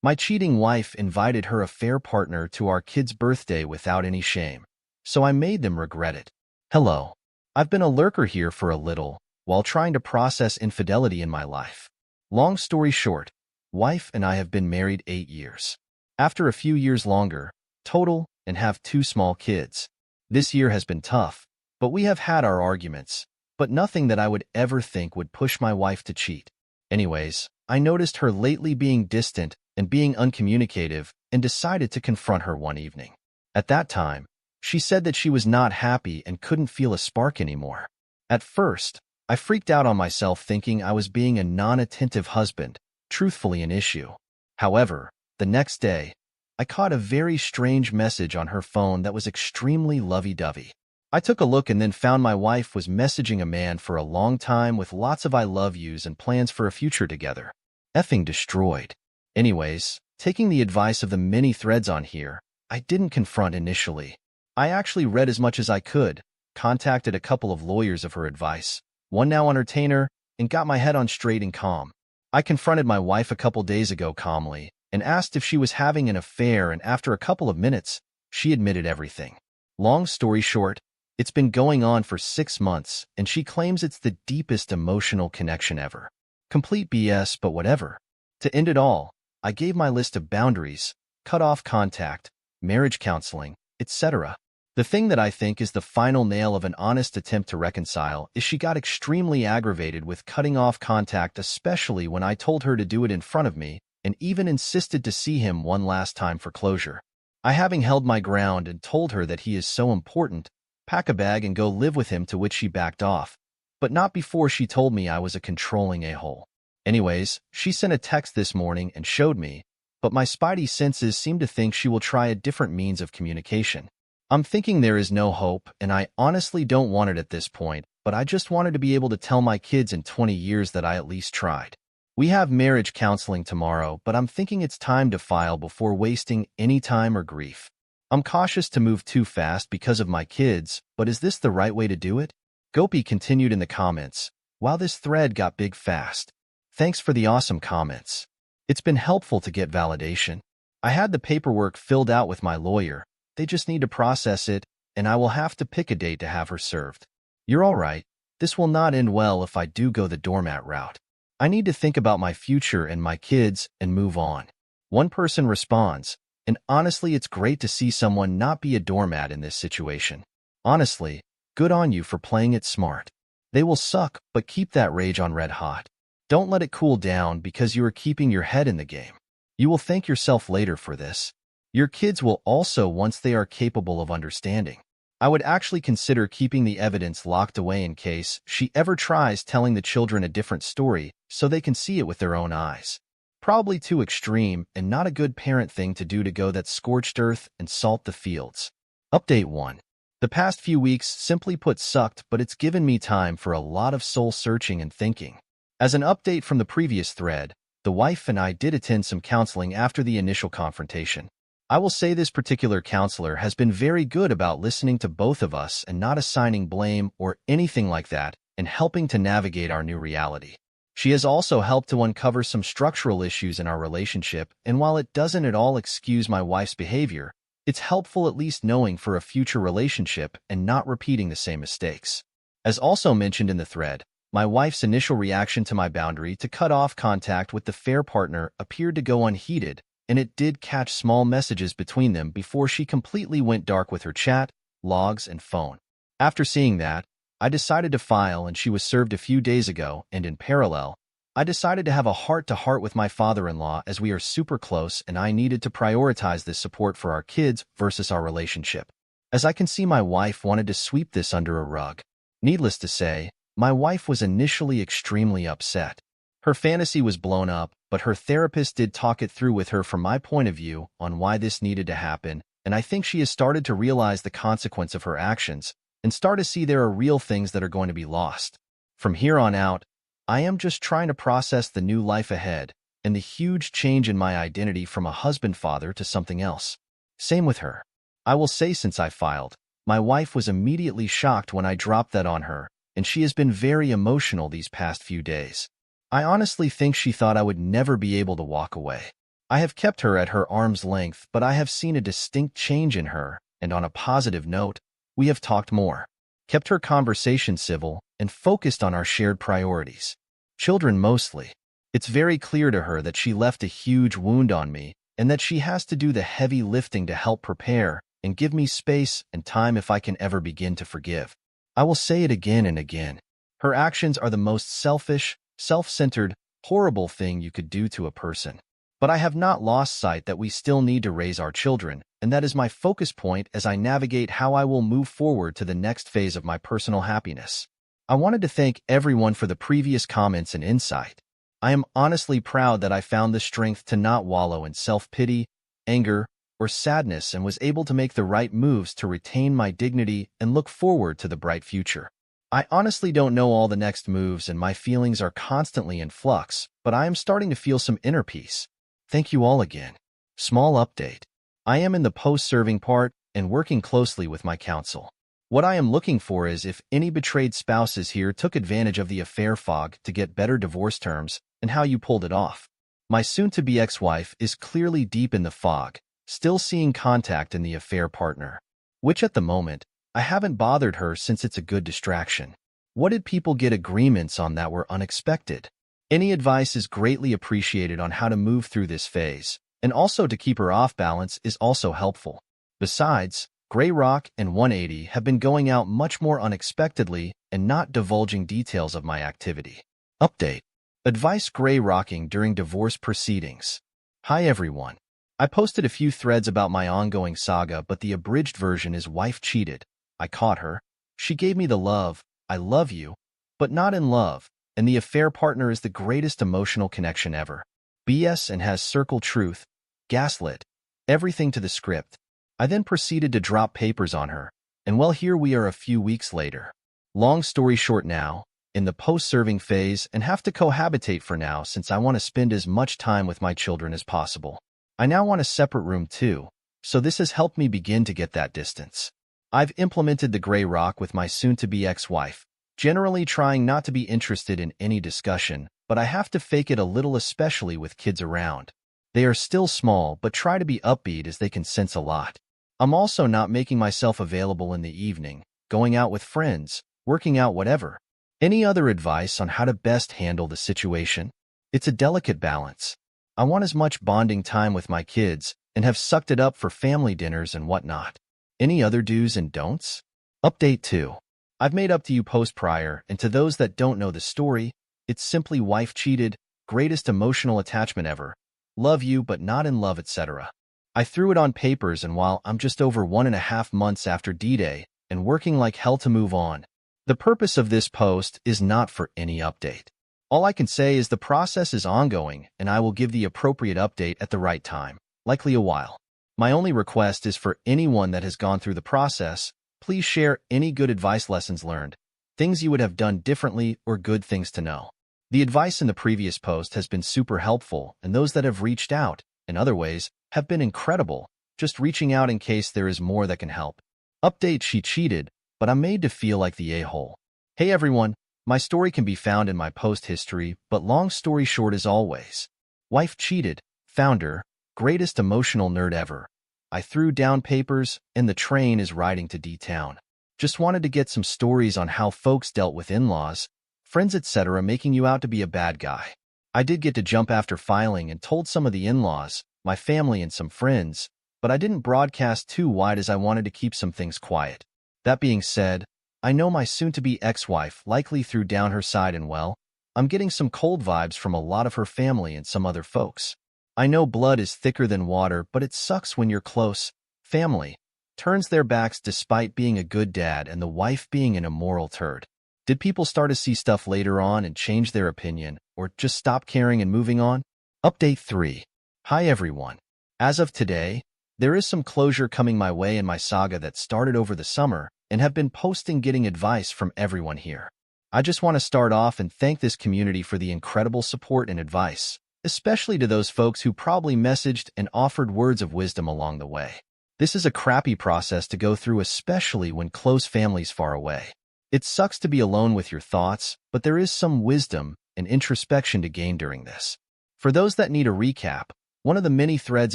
My cheating wife invited her affair partner to our kid's birthday without any shame, so I made them regret it. Hello. I've been a lurker here for a little, while trying to process infidelity in my life. Long story short, wife and I have been married 8 years. After a few years longer, total, and have 2 small kids. This year has been tough, but we have had our arguments, but nothing that I would ever think would push my wife to cheat. Anyways, I noticed her lately being distant and being uncommunicative and decided to confront her one evening. At that time, she said that she was not happy and couldn't feel a spark anymore. At first, I freaked out on myself thinking I was being a non-attentive husband, truthfully an issue. However, the next day, I caught a very strange message on her phone that was extremely lovey-dovey. I took a look and then found my wife was messaging a man for a long time with lots of I love yous and plans for a future together. Effing destroyed. Anyways, taking the advice of the many threads on here, I didn't confront initially. I actually read as much as I could, contacted a couple of lawyers of her advice, one now on retainer, and got my head on straight and calm. I confronted my wife a couple days ago calmly and asked if she was having an affair, and after a couple of minutes, she admitted everything. Long story short, it's been going on for 6 months, and she claims it's the deepest emotional connection ever. Complete BS, but whatever. To end it all, I gave my list of boundaries, cut off contact, marriage counseling, etc. The thing that I think is the final nail of an honest attempt to reconcile is she got extremely aggravated with cutting off contact, especially when I told her to do it in front of me, and even insisted to see him one last time for closure. I, having held my ground and told her that he is so important, pack a bag and go live with him, to which she backed off, but not before she told me I was a controlling a-hole. Anyways, she sent a text this morning and showed me, but my spidey senses seem to think she will try a different means of communication. I'm thinking there is no hope, and I honestly don't want it at this point, but I just wanted to be able to tell my kids in 20 years that I at least tried. We have marriage counseling tomorrow, but I'm thinking it's time to file before wasting any time or grief. I'm cautious to move too fast because of my kids, but is this the right way to do it? Gopi continued in the comments. Wow, this thread got big fast. Thanks for the awesome comments. It's been helpful to get validation. I had the paperwork filled out with my lawyer. They just need to process it, and I will have to pick a date to have her served. You're all right. This will not end well if I do go the doormat route. I need to think about my future and my kids and move on. One person responds, and honestly, it's great to see someone not be a doormat in this situation. Honestly, good on you for playing it smart. They will suck, but keep that rage on red hot. Don't let it cool down because you are keeping your head in the game. You will thank yourself later for this. Your kids will also once they are capable of understanding. I would actually consider keeping the evidence locked away in case she ever tries telling the children a different story so they can see it with their own eyes. Probably too extreme and not a good parent thing to do to go that scorched earth and salt the fields. Update 1. The past few weeks simply put sucked, but it's given me time for a lot of soul searching and thinking. As an update from the previous thread, the wife and I did attend some counseling after the initial confrontation. I will say this particular counselor has been very good about listening to both of us and not assigning blame or anything like that, and helping to navigate our new reality. She has also helped to uncover some structural issues in our relationship, and while it doesn't at all excuse my wife's behavior, it's helpful at least knowing for a future relationship and not repeating the same mistakes. As also mentioned in the thread, my wife's initial reaction to my boundary to cut off contact with the fair partner appeared to go unheeded, and it did catch small messages between them before she completely went dark with her chat, logs, and phone. After seeing that, I decided to file, and she was served a few days ago, and in parallel, I decided to have a heart-to-heart with my father-in-law as we are super close and I needed to prioritize this support for our kids versus our relationship. As I can see, my wife wanted to sweep this under a rug. Needless to say, my wife was initially extremely upset. Her fantasy was blown up, but her therapist did talk it through with her from my point of view on why this needed to happen, and I think she has started to realize the consequence of her actions and start to see there are real things that are going to be lost. From here on out, I am just trying to process the new life ahead and the huge change in my identity from a husband-father to something else. Same with her. I will say since I filed, my wife was immediately shocked when I dropped that on her, and she has been very emotional these past few days. I honestly think she thought I would never be able to walk away. I have kept her at her arm's length, but I have seen a distinct change in her, and on a positive note, we have talked more, kept her conversation civil, and focused on our shared priorities. Children mostly. It's very clear to her that she left a huge wound on me, and that she has to do the heavy lifting to help prepare and give me space and time if I can ever begin to forgive. I will say it again and again. Her actions are the most selfish, self-centered, horrible thing you could do to a person. But I have not lost sight that we still need to raise our children, and that is my focus point as I navigate how I will move forward to the next phase of my personal happiness. I wanted to thank everyone for the previous comments and insight. I am honestly proud that I found the strength to not wallow in self-pity, anger, or sadness and was able to make the right moves to retain my dignity and look forward to the bright future. I honestly don't know all the next moves and my feelings are constantly in flux, but I am starting to feel some inner peace. Thank you all again. Small update. I am in the post-serving part and working closely with my counsel. What I am looking for is if any betrayed spouses here took advantage of the affair fog to get better divorce terms and how you pulled it off. My soon-to-be ex-wife is clearly deep in the fog, still seeing contact in the affair partner, which at the moment, I haven't bothered her since it's a good distraction. What did people get agreements on that were unexpected? Any advice is greatly appreciated on how to move through this phase, and also to keep her off balance is also helpful. Besides, Grey Rock and 180 have been going out much more unexpectedly and not divulging details of my activity. Update. Advice Grey Rocking during divorce proceedings. Hi everyone. I posted a few threads about my ongoing saga, but the abridged version is wife cheated. I caught her. She gave me the love, I love you, but not in love, and the affair partner is the greatest emotional connection ever. BS and has circle truth, gaslit, everything to the script. I then proceeded to drop papers on her, and well, here we are a few weeks later. Long story short now, in the post-serving phase and have to cohabitate for now since I want to spend as much time with my children as possible. I now want a separate room too, so this has helped me begin to get that distance. I've implemented the Grey Rock with my soon-to-be ex-wife, generally trying not to be interested in any discussion, but I have to fake it a little, especially with kids around. They are still small, but try to be upbeat as they can sense a lot. I'm also not making myself available in the evening, going out with friends, working out, whatever. Any other advice on how to best handle the situation? It's a delicate balance. I want as much bonding time with my kids and have sucked it up for family dinners and whatnot. Any other do's and don'ts? Update 2. I've made up to you post prior, and to those that don't know the story, it's simply wife cheated, greatest emotional attachment ever, love you but not in love, etc. I threw it on papers, and while I'm just over 1.5 months after D-Day and working like hell to move on, the purpose of this post is not for any update. All I can say is the process is ongoing, and I will give the appropriate update at the right time, likely a while. My only request is for anyone that has gone through the process, please share any good advice, lessons learned, things you would have done differently, or good things to know. The advice in the previous post has been super helpful, and those that have reached out, in other ways, have been incredible, just reaching out in case there is more that can help. Update: she cheated, but I'm made to feel like the a-hole. Hey everyone, my story can be found in my post history, but long story short as always. Wife cheated, founder, greatest emotional nerd ever. I threw down papers, and the train is riding to D-Town. Just wanted to get some stories on how folks dealt with in-laws, friends, etc. making you out to be a bad guy. I did get to jump after filing and told some of the in-laws, my family and some friends, but I didn't broadcast too wide as I wanted to keep some things quiet. That being said, I know my soon-to-be ex-wife likely threw down her side, and well, I'm getting some cold vibes from a lot of her family and some other folks. I know blood is thicker than water, but it sucks when your close family turns their backs despite being a good dad and the wife being an immoral turd. Did people start to see stuff later on and change their opinion, or just stop caring and moving on? Update 3. Hi everyone. As of today, there is some closure coming my way in my saga that started over the summer and have been posting, getting advice from everyone here. I just want to start off and thank this community for the incredible support and advice, especially to those folks who probably messaged and offered words of wisdom along the way. This is a crappy process to go through, especially when close family's far away. It sucks to be alone with your thoughts, but there is some wisdom and introspection to gain during this. For those that need a recap, One of the many threads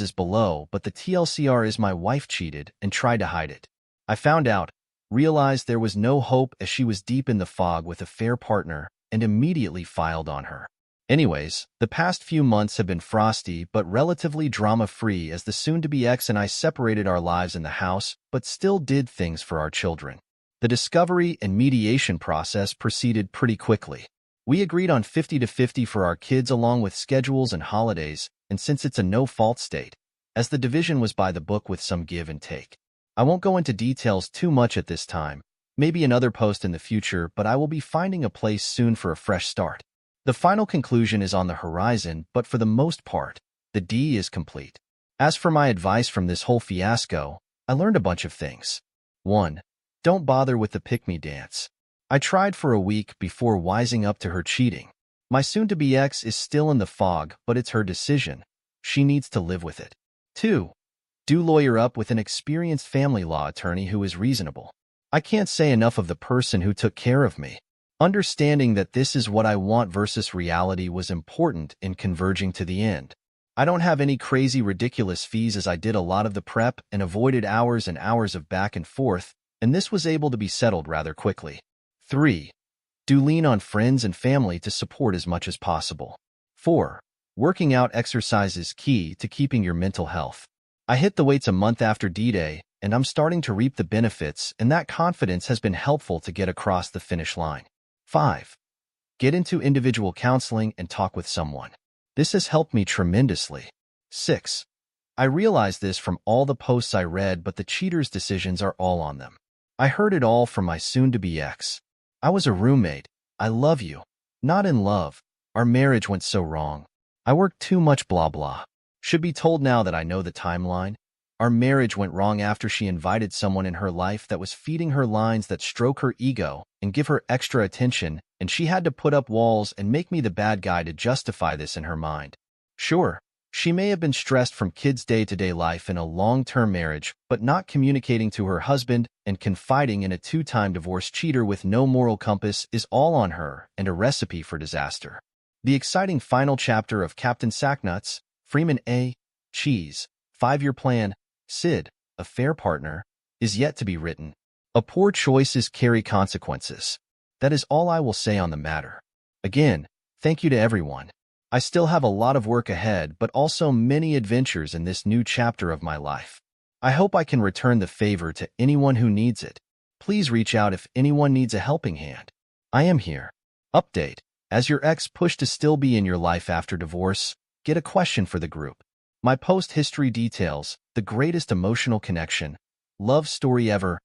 is below, but the TLCR is my wife cheated and tried to hide it. I found out, realized there was no hope as she was deep in the fog with a fair partner, and immediately filed on her. Anyways, the past few months have been frosty but relatively drama-free as the soon-to-be ex and I separated our lives in the house but still did things for our children. The discovery and mediation process proceeded pretty quickly. We agreed on 50-50 for our kids along with schedules and holidays, and since it's a no-fault state, as the division was by the book with some give and take. I won't go into details too much at this time, maybe another post in the future, but I will be finding a place soon for a fresh start. The final conclusion is on the horizon, but for the most part, the D is complete. As for my advice from this whole fiasco, I learned a bunch of things. 1. Don't bother with the pick-me dance. I tried for a week before wising up to her cheating. My soon-to-be ex is still in the fog, but it's her decision. She needs to live with it. 2. Do lawyer up with an experienced family law attorney who is reasonable. I can't say enough of the person who took care of me. Understanding that this is what I want versus reality was important in converging to the end. I don't have any crazy ridiculous fees as I did a lot of the prep and avoided hours and hours of back and forth, and this was able to be settled rather quickly. 3. Do lean on friends and family to support as much as possible. 4. Working out exercise is key to keeping your mental health. I hit the weights a month after D-Day, and I'm starting to reap the benefits, and that confidence has been helpful to get across the finish line. 5. Get into individual counseling and talk with someone. This has helped me tremendously. 6. I realize this from all the posts I read, but the cheaters' decisions are all on them. I heard it all from my soon-to-be ex. I was a roommate. I love you. Not in love. Our marriage went so wrong. I worked too much blah blah. Should be told now that I know the timeline. Our marriage went wrong after she invited someone in her life that was feeding her lines that stroke her ego and give her extra attention, and she had to put up walls and make me the bad guy to justify this in her mind. Sure, she may have been stressed from kids' day-to-day life in a long-term marriage, but not communicating to her husband and confiding in a two-time divorced cheater with no moral compass is all on her and a recipe for disaster. The exciting final chapter of Captain Sacknuts, Freeman A. Cheese, 5-year plan, Sid, a fair partner, is yet to be written. A poor choices carry consequences. That is all I will say on the matter. Again, thank you to everyone. I still have a lot of work ahead, but also many adventures in this new chapter of my life. I hope I can return the favor to anyone who needs it. Please reach out if anyone needs a helping hand. I am here. Update. As your ex pushed to still be in your life after divorce, get a question for the group. My post history details, the greatest emotional connection. Love story ever.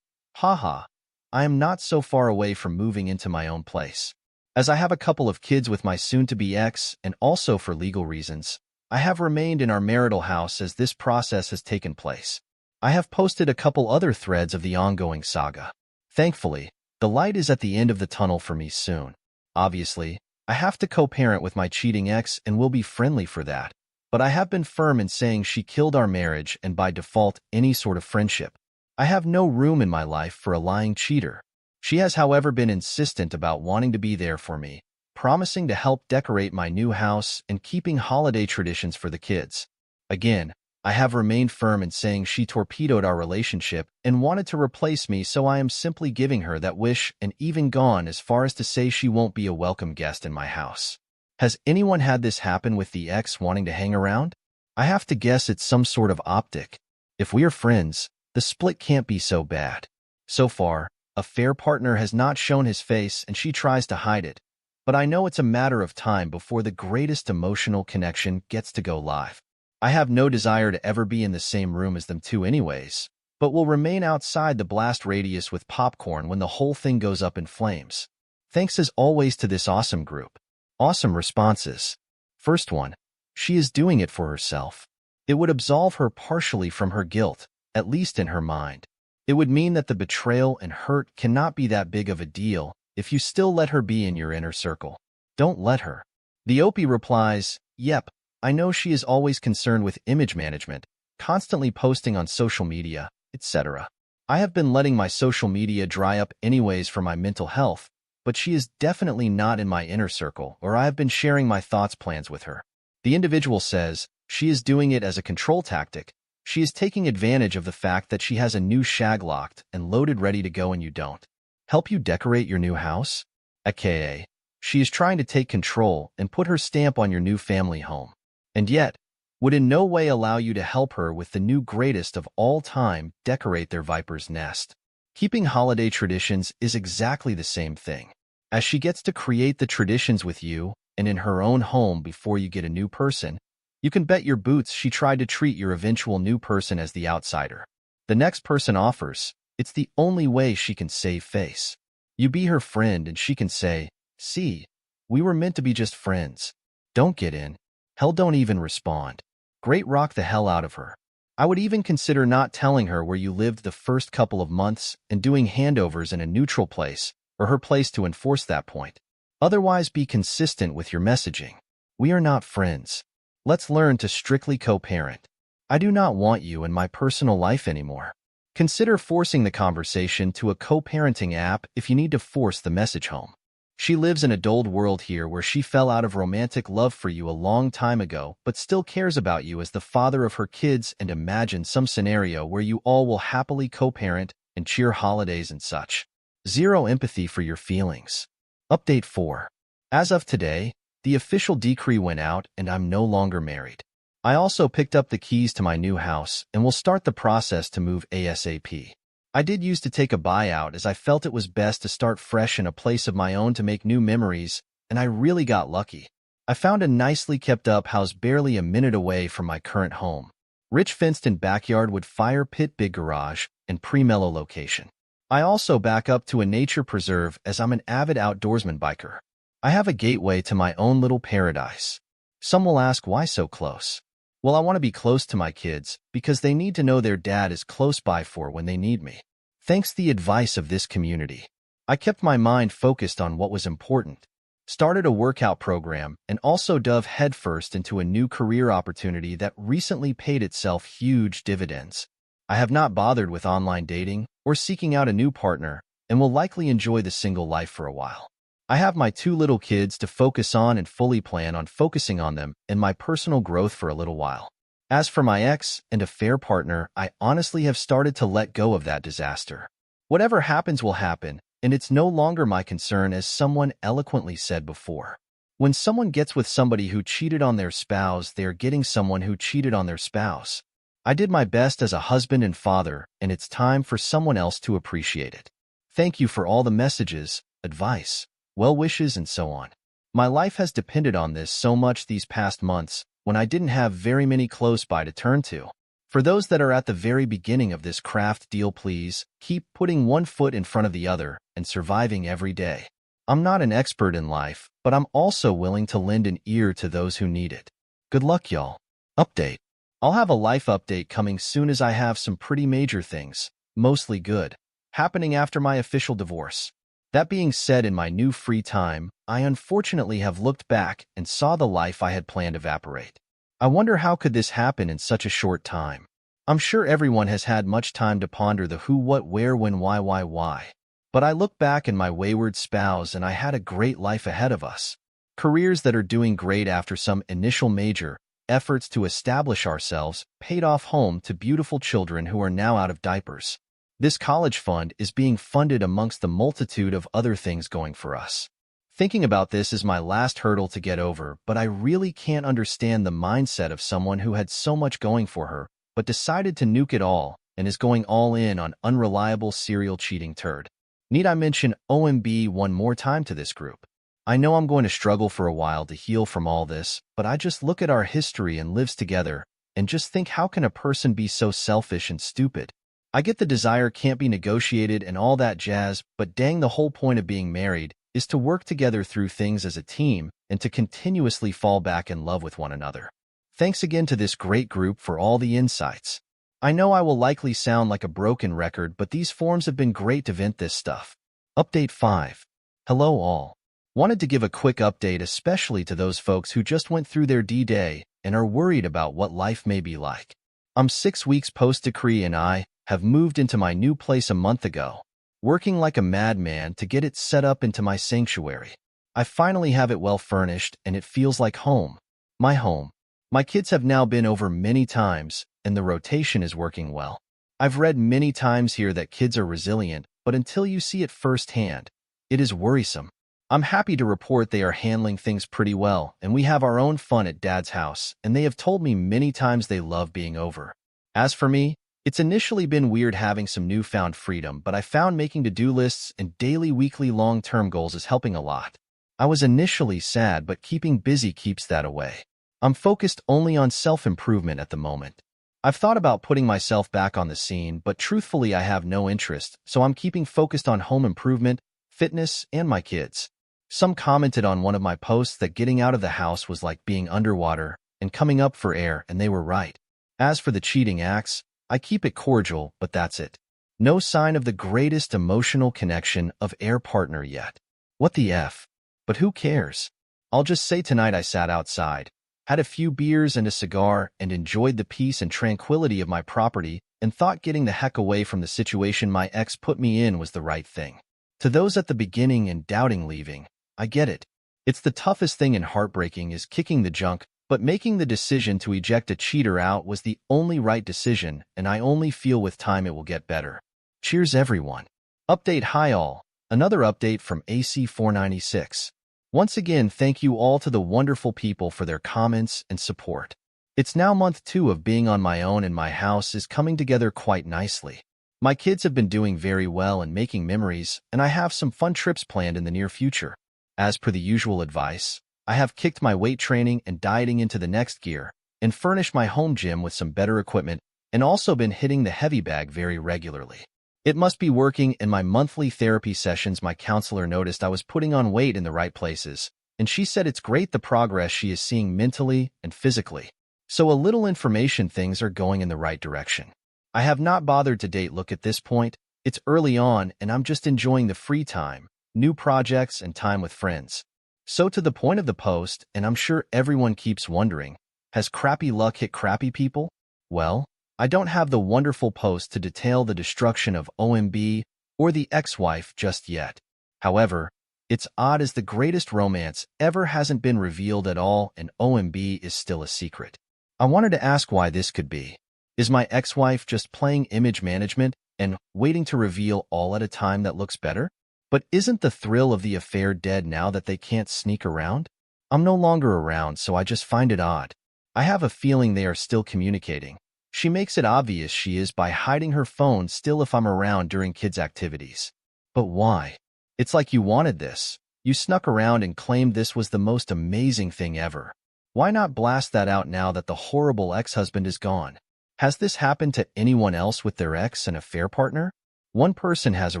Haha. I am not so far away from moving into my own place. As I have a couple of kids with my soon-to-be ex, and also for legal reasons, I have remained in our marital house as this process has taken place. I have posted a couple other threads of the ongoing saga. Thankfully, the light is at the end of the tunnel for me soon. Obviously, I have to co-parent with my cheating ex and will be friendly for that, but I have been firm in saying she killed our marriage and by default any sort of friendship. I have no room in my life for a lying cheater. She has, however, been insistent about wanting to be there for me, promising to help decorate my new house and keeping holiday traditions for the kids. Again, I have remained firm in saying she torpedoed our relationship and wanted to replace me, so I am simply giving her that wish and even gone as far as to say she won't be a welcome guest in my house. Has anyone had this happen with the ex wanting to hang around? I have to guess it's some sort of optic. If we are friends, the split can't be so bad. So far, a fair partner has not shown his face and she tries to hide it, but I know it's a matter of time before the greatest emotional connection gets to go live. I have no desire to ever be in the same room as them two anyways, but will remain outside the blast radius with popcorn when the whole thing goes up in flames. Thanks as always to this awesome group. Awesome responses. First one, she is doing it for herself. It would absolve her partially from her guilt, at least in her mind. It would mean that the betrayal and hurt cannot be that big of a deal if you still let her be in your inner circle. Don't let her. The OP replies, yep, I know she is always concerned with image management, constantly posting on social media, etc. I have been letting my social media dry up anyways for my mental health, but she is definitely not in my inner circle, or I have been sharing my thoughts plans with her. The individual says, She is doing it as a control tactic. She is taking advantage of the fact that she has a new shag locked and loaded ready to go and you don't. Help you decorate your new house? AKA, she is trying to take control and put her stamp on your new family home. And yet, would in no way allow you to help her with the new greatest of all time decorate their viper's nest. Keeping holiday traditions is exactly the same thing, as she gets to create the traditions with you and in her own home before you get a new person. You can bet your boots she tried to treat your eventual new person as the outsider. The next person offers, it's the only way she can save face. You be her friend and she can say, see, we were meant to be just friends. Don't get in. Hell, don't even respond. Great, rock the hell out of her. I would even consider not telling her where you lived the first couple of months and doing handovers in a neutral place or her place to enforce that point. Otherwise, be consistent with your messaging. We are not friends. Let's learn to strictly co-parent. I do not want you in my personal life anymore. Consider forcing the conversation to a co-parenting app if you need to force the message home. She lives in a dulled world here where she fell out of romantic love for you a long time ago but still cares about you as the father of her kids, and imagine some scenario where you all will happily co-parent and cheer holidays and such. Zero empathy for your feelings. Update 4. As of today, the official decree went out and I'm no longer married. I also picked up the keys to my new house and will start the process to move ASAP. I did used to take a buyout as I felt it was best to start fresh in a place of my own to make new memories, and I really got lucky. I found a nicely kept up house barely a minute away from my current home. Rich fenced-in backyard with fire pit, big garage, and pre-mellow location. I also back up to a nature preserve as I'm an avid outdoorsman biker. I have a gateway to my own little paradise. Some will ask, why so close? Well, I want to be close to my kids because they need to know their dad is close by for when they need me. Thanks to the advice of this community, I kept my mind focused on what was important, started a workout program, and also dove headfirst into a new career opportunity that recently paid itself huge dividends. I have not bothered with online dating or seeking out a new partner and will likely enjoy the single life for a while. I have my 2 little kids to focus on and fully plan on focusing on them and my personal growth for a little while. As for my ex and affair partner, I honestly have started to let go of that disaster. Whatever happens will happen, and it's no longer my concern, as someone eloquently said before. When someone gets with somebody who cheated on their spouse, they are getting someone who cheated on their spouse. I did my best as a husband and father, and it's time for someone else to appreciate it. Thank you for all the messages, advice, well wishes, and so on. My life has depended on this so much these past months when I didn't have very many close by to turn to. For those that are at the very beginning of this craft deal, please keep putting one foot in front of the other and surviving every day. I'm not an expert in life, but I'm also willing to lend an ear to those who need it. Good luck, y'all. Update. I'll have a life update coming soon as I have some pretty major things, mostly good, happening after my official divorce. That being said, in my new free time, I unfortunately have looked back and saw the life I had planned evaporate. I wonder how could this happen in such a short time. I'm sure everyone has had much time to ponder the who, what, where, when, why. But I look back in my wayward spouse and I had a great life ahead of us. Careers that are doing great after some initial major efforts to establish ourselves, paid off, home to beautiful children who are now out of diapers. This college fund is being funded amongst the multitude of other things going for us. Thinking about this is my last hurdle to get over, but I really can't understand the mindset of someone who had so much going for her, but decided to nuke it all and is going all in on unreliable serial cheating turd. Need I mention OMB one more time to this group? I know I'm going to struggle for a while to heal from all this, but I just look at our history and lives together and just think, how can a person be so selfish and stupid? I get the desire can't be negotiated and all that jazz, but dang, the whole point of being married is to work together through things as a team and to continuously fall back in love with one another. Thanks again to this great group for all the insights. I know I will likely sound like a broken record, but these forums have been great to vent this stuff. Update 5. Hello all. Wanted to give a quick update, especially to those folks who just went through their D-Day and are worried about what life may be like. I'm 6 weeks post-decree and I have moved into my new place a month ago, working like a madman to get it set up into my sanctuary. I finally have it well furnished and it feels like home. My home. My kids have now been over many times, and the rotation is working well. I've read many times here that kids are resilient, but until you see it firsthand, it is worrisome. I'm happy to report they are handling things pretty well, and we have our own fun at Dad's house, and they have told me many times they love being over. As for me, it's initially been weird having some newfound freedom, but I found making to-do lists and daily, weekly, long-term goals is helping a lot. I was initially sad, but keeping busy keeps that away. I'm focused only on self-improvement at the moment. I've thought about putting myself back on the scene, but truthfully I have no interest, so I'm keeping focused on home improvement, fitness, and my kids. Some commented on one of my posts that getting out of the house was like being underwater and coming up for air, and they were right. As for the cheating acts, I keep it cordial, but that's it. No sign of the greatest emotional connection of air partner yet. What the F? But who cares? I'll just say tonight I sat outside, had a few beers and a cigar, and enjoyed the peace and tranquility of my property, and thought getting the heck away from the situation my ex put me in was the right thing. To those at the beginning and doubting leaving, I get it. It's the toughest thing and heartbreaking is kicking the junk, but making the decision to eject a cheater out was the only right decision, and I only feel with time it will get better. Cheers, everyone. Update. Hi all. Another update from AC496. Once again, thank you all to the wonderful people for their comments and support. It's now month 2 of being on my own, and my house is coming together quite nicely. My kids have been doing very well and making memories, and I have some fun trips planned in the near future. As per the usual advice, I have kicked my weight training and dieting into the next gear, and furnished my home gym with some better equipment, and also been hitting the heavy bag very regularly. It must be working. In my monthly therapy sessions, my counselor noticed I was putting on weight in the right places, and she said it's great the progress she is seeing mentally and physically. So a little information, things are going in the right direction. I have not bothered to date look at this point. It's early on, and I'm just enjoying the free time, new projects, and time with friends. So to the point of the post, and I'm sure everyone keeps wondering, has crappy luck hit crappy people? Well, I don't have the wonderful post to detail the destruction of OMB or the ex-wife just yet. However, it's odd as the greatest romance ever hasn't been revealed at all, and OMB is still a secret. I wanted to ask why this could be. Is my ex-wife just playing image management and waiting to reveal all at a time that looks better? But isn't the thrill of the affair dead now that they can't sneak around? I'm no longer around, so I just find it odd. I have a feeling they are still communicating. She makes it obvious she is by hiding her phone still if I'm around during kids' activities. But why? It's like you wanted this. You snuck around and claimed this was the most amazing thing ever. Why not blast that out now that the horrible ex-husband is gone? Has this happened to anyone else with their ex and affair partner? One person has a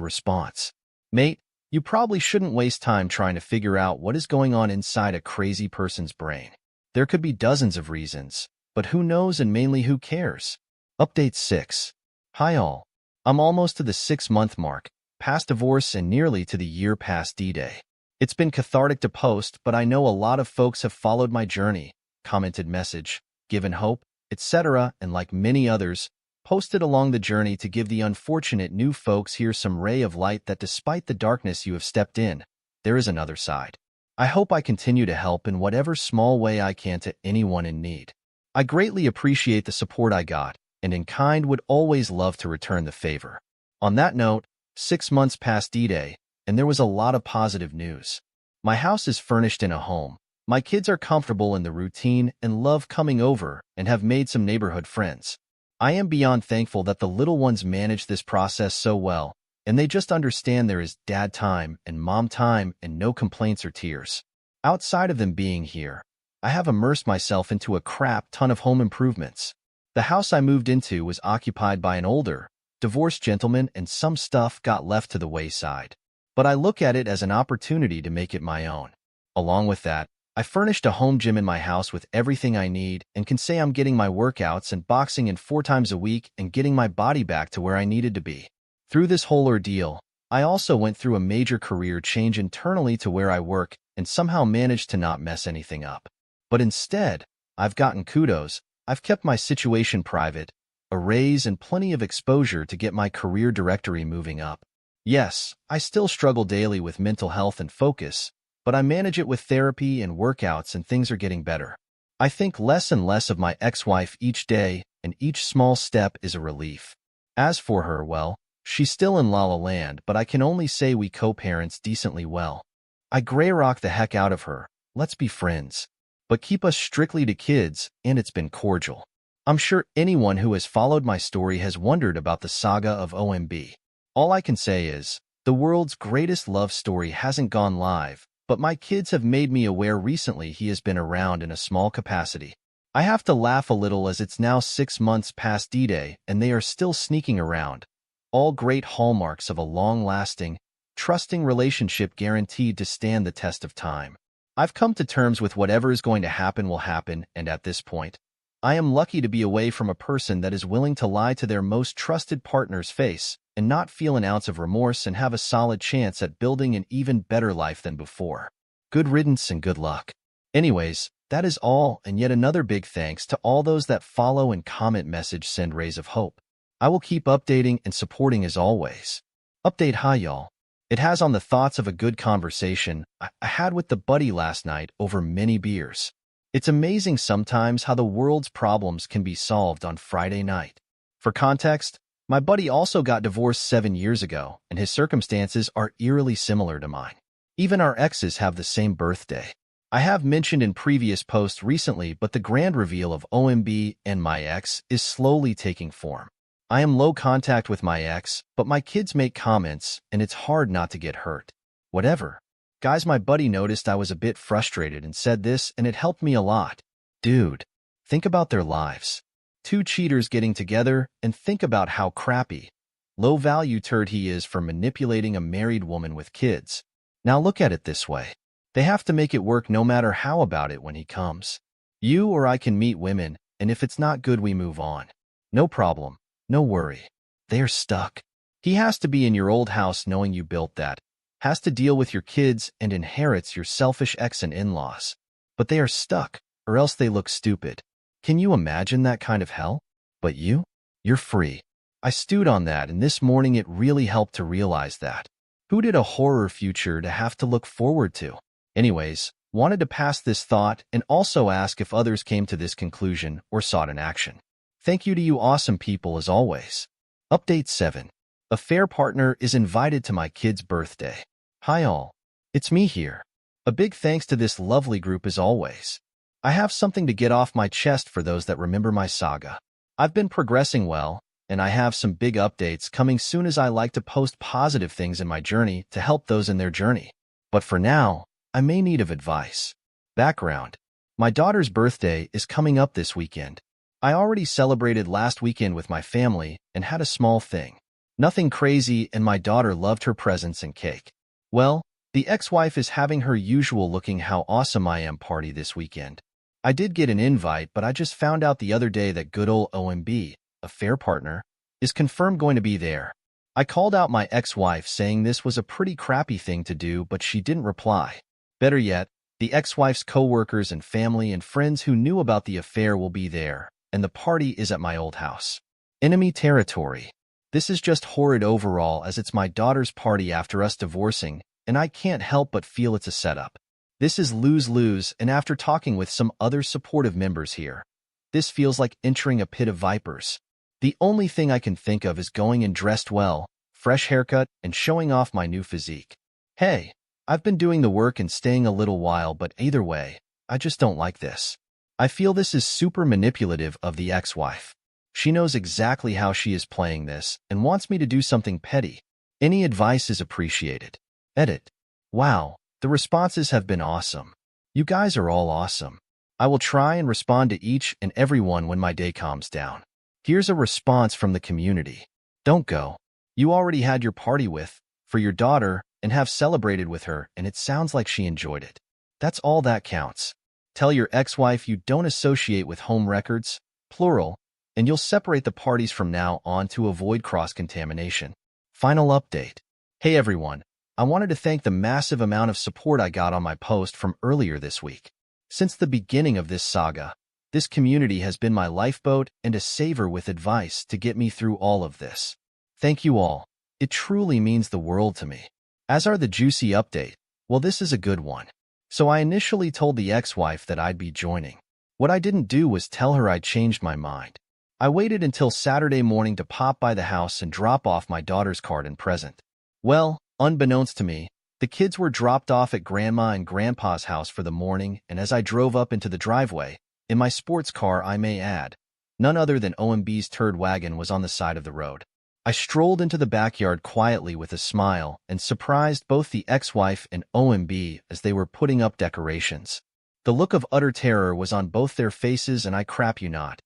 response. Mate, you probably shouldn't waste time trying to figure out what is going on inside a crazy person's brain. There could be dozens of reasons, but who knows, and mainly who cares? Update 6. Hi all. I'm almost to the 6-month mark, past divorce and nearly to the year past D-Day. It's been cathartic to post, but I know a lot of folks have followed my journey, commented message, given hope, etc., and like many others, posted along the journey to give the unfortunate new folks here some ray of light that despite the darkness you have stepped in, there is another side. I hope I continue to help in whatever small way I can to anyone in need. I greatly appreciate the support I got, and in kind would always love to return the favor. On that note, 6 months past D-Day, and there was a lot of positive news. My house is furnished in a home. My kids are comfortable in the routine and love coming over and have made some neighborhood friends. I am beyond thankful that the little ones manage this process so well, and they just understand there is dad time and mom time and no complaints or tears. Outside of them being here, I have immersed myself into a crap ton of home improvements. The house I moved into was occupied by an older, divorced gentleman, and some stuff got left to the wayside. But I look at it as an opportunity to make it my own. Along with that, I furnished a home gym in my house with everything I need and can say I'm getting my workouts and boxing in 4 times a week and getting my body back to where I needed to be. Through this whole ordeal, I also went through a major career change internally to where I work and somehow managed to not mess anything up. But instead, I've gotten kudos. I've kept my situation private, a raise, and plenty of exposure to get my career directory moving up. Yes, I still struggle daily with mental health and focus, but I manage it with therapy and workouts, and things are getting better. I think less and less of my ex-wife each day, and each small step is a relief. As for her, well, she's still in La La Land, but I can only say we co-parents decently well. I grey rock the heck out of her, let's be friends. But keep us strictly to kids, and it's been cordial. I'm sure anyone who has followed my story has wondered about the saga of OMB. All I can say is, the world's greatest love story hasn't gone live, but my kids have made me aware recently he has been around in a small capacity. I have to laugh a little as it's now 6 months past D-Day and they are still sneaking around. All great hallmarks of a long-lasting, trusting relationship guaranteed to stand the test of time. I've come to terms with whatever is going to happen will happen, and at this point, I am lucky to be away from a person that is willing to lie to their most trusted partner's face and not feel an ounce of remorse and have a solid chance at building an even better life than before. Good riddance and good luck. Anyways, that is all, and yet another big thanks to all those that follow and comment message send rays of hope. I will keep updating and supporting as always. Update hi y'all. It has on the thoughts of a good conversation I had with the buddy last night over many beers. It's amazing sometimes how the world's problems can be solved on Friday night. For context, my buddy also got divorced 7 years ago, and his circumstances are eerily similar to mine. Even our exes have the same birthday. I have mentioned in previous posts recently, but the grand reveal of OMB and my ex is slowly taking form. I am low contact with my ex, but my kids make comments, and it's hard not to get hurt. Whatever. Guys, my buddy noticed I was a bit frustrated and said this, and it helped me a lot. Dude, think about their lives. 2 cheaters getting together, and think about how crappy, low-value turd he is for manipulating a married woman with kids. Now look at it this way. They have to make it work no matter how about it when he comes. You or I can meet women, and if it's not good we move on. No problem, no worry. They are stuck. He has to be in your old house knowing you built that, has to deal with your kids and inherits your selfish ex and in-laws. But they are stuck, or else they look stupid. Can you imagine that kind of hell? But you're free. I stewed on that, and this morning it really helped to realize that. Who did a horror future to have to look forward to? Anyways, wanted to pass this thought and also ask if others came to this conclusion or saw it in action. Thank you to you awesome people as always. Update 7. A fair partner is invited to my kid's birthday. Hi all. It's me here. A big thanks to this lovely group as always. I have something to get off my chest for those that remember my saga. I've been progressing well, and I have some big updates coming soon as I like to post positive things in my journey to help those in their journey. But for now, I may need of advice. Background. My daughter's birthday is coming up this weekend. I already celebrated last weekend with my family and had a small thing. Nothing crazy, and my daughter loved her presents and cake. Well, the ex-wife is having her usual looking how awesome I am party this weekend. I did get an invite, but I just found out the other day that good old OMB, a fair partner, is confirmed going to be there. I called out my ex-wife saying this was a pretty crappy thing to do, but she didn't reply. Better yet, the ex-wife's co-workers and family and friends who knew about the affair will be there, and the party is at my old house. Enemy territory. This is just horrid overall, as it's my daughter's party after us divorcing, and I can't help but feel it's a setup. This is lose-lose, and after talking with some other supportive members here, this feels like entering a pit of vipers. The only thing I can think of is going and dressed well, fresh haircut, and showing off my new physique. Hey, I've been doing the work and staying a little while, but either way, I just don't like this. I feel this is super manipulative of the ex-wife. She knows exactly how she is playing this and wants me to do something petty. Any advice is appreciated. Edit. Wow, the responses have been awesome. You guys are all awesome. I will try and respond to each and every one when my day calms down. Here's a response from the community. Don't go. You already had your party for your daughter and have celebrated with her, and it sounds like she enjoyed it. That's all that counts. Tell your ex-wife you don't associate with home records, plural, and you'll separate the parties from now on to avoid cross-contamination. Final update. Hey everyone, I wanted to thank the massive amount of support I got on my post from earlier this week. Since the beginning of this saga, this community has been my lifeboat and a saver with advice to get me through all of this. Thank you all. It truly means the world to me. As are the juicy update. Well, this is a good one. So I initially told the ex-wife that I'd be joining. What I didn't do was tell her I'd changed my mind. I waited until Saturday morning to pop by the house and drop off my daughter's card and present. Well, unbeknownst to me, the kids were dropped off at Grandma and Grandpa's house for the morning, and as I drove up into the driveway, in my sports car I may add, none other than OMB's turd wagon was on the side of the road. I strolled into the backyard quietly with a smile and surprised both the ex-wife and OMB as they were putting up decorations. The look of utter terror was on both their faces, and I crap you not,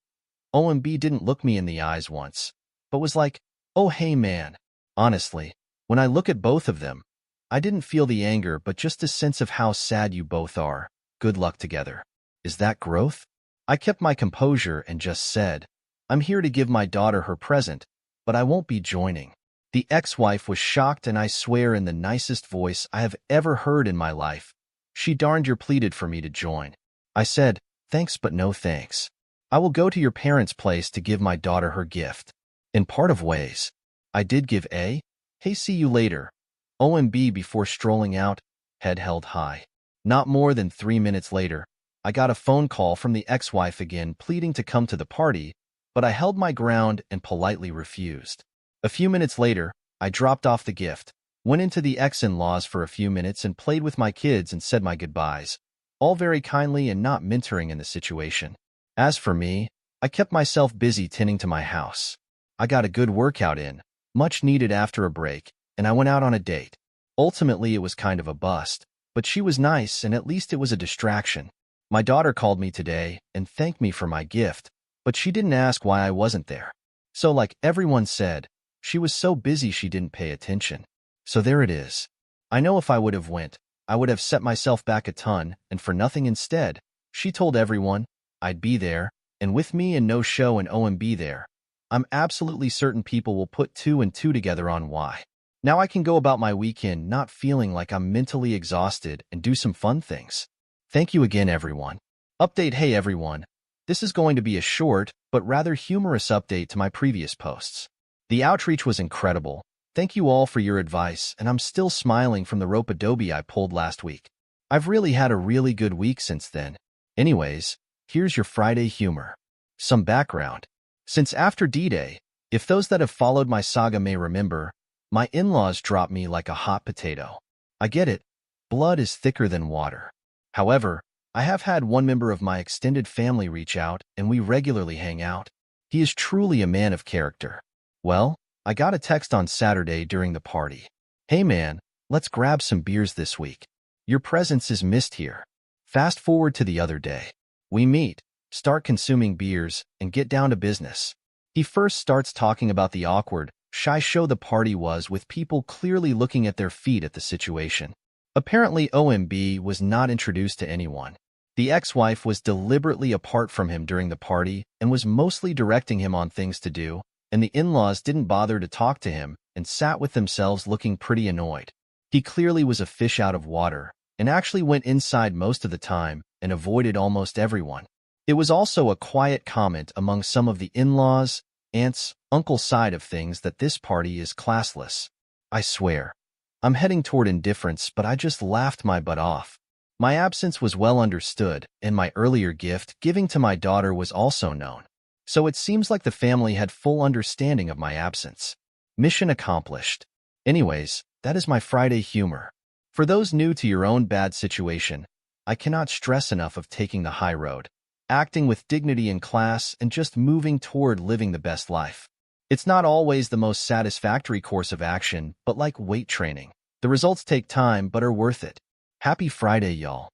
OMB didn't look me in the eyes once, but was like, "Oh hey man." Honestly, when I look at both of them, I didn't feel the anger but just a sense of how sad you both are. Good luck together. Is that growth? I kept my composure and just said, "I'm here to give my daughter her present, but I won't be joining." The ex-wife was shocked, and I swear in the nicest voice I have ever heard in my life, she darn near pleaded for me to join. I said, "Thanks but no thanks. I will go to your parents' place to give my daughter her gift." In part of ways, I did give a, "Hey, see you later," OMB before strolling out, head held high. Not more than 3 minutes later, I got a phone call from the ex-wife again pleading to come to the party, but I held my ground and politely refused. A few minutes later, I dropped off the gift, went into the ex-in-laws for a few minutes and played with my kids and said my goodbyes, all very kindly and not mentoring in the situation. As for me, I kept myself busy tending to my house. I got a good workout in, much needed after a break, and I went out on a date. Ultimately, it was kind of a bust, but she was nice and at least it was a distraction. My daughter called me today and thanked me for my gift, but she didn't ask why I wasn't there. So like everyone said, she was so busy she didn't pay attention. So there it is. I know if I would have went, I would have set myself back a ton, and for nothing instead. She told everyone I'd be there, and with me and no show and OMB there, I'm absolutely certain people will put 2 and 2 together on why. Now I can go about my weekend not feeling like I'm mentally exhausted and do some fun things. Thank you again, everyone. Update. Hey everyone, this is going to be a short but rather humorous update to my previous posts. The outreach was incredible. Thank you all for your advice, and I'm still smiling from the rope adobe I pulled last week. I've really had a really good week since then. Anyways, here's your Friday humor. Some background. Since after D-Day, if those that have followed my saga may remember, my in-laws dropped me like a hot potato. I get it. Blood is thicker than water. However, I have had one member of my extended family reach out, and we regularly hang out. He is truly a man of character. Well, I got a text on Saturday during the party. "Hey man, let's grab some beers this week. Your presence is missed here." Fast forward to the other day. We meet, start consuming beers, and get down to business. He first starts talking about the awkward, shy show the party was with people clearly looking at their feet at the situation. Apparently OMB was not introduced to anyone. The ex-wife was deliberately apart from him during the party and was mostly directing him on things to do, and the in-laws didn't bother to talk to him and sat with themselves looking pretty annoyed. He clearly was a fish out of water and actually went inside most of the time and avoided almost everyone. It was also a quiet comment among some of the in-laws, aunts, uncle side of things that this party is classless. I swear, I'm heading toward indifference, but I just laughed my butt off. My absence was well understood, and my earlier gift giving to my daughter was also known. So it seems like the family had full understanding of my absence. Mission accomplished. Anyways, that is my Friday humor. For those new to your own bad situation, I cannot stress enough of taking the high road, acting with dignity and class, and just moving toward living the best life. It's not always the most satisfactory course of action, but like weight training, the results take time but are worth it. Happy Friday, y'all.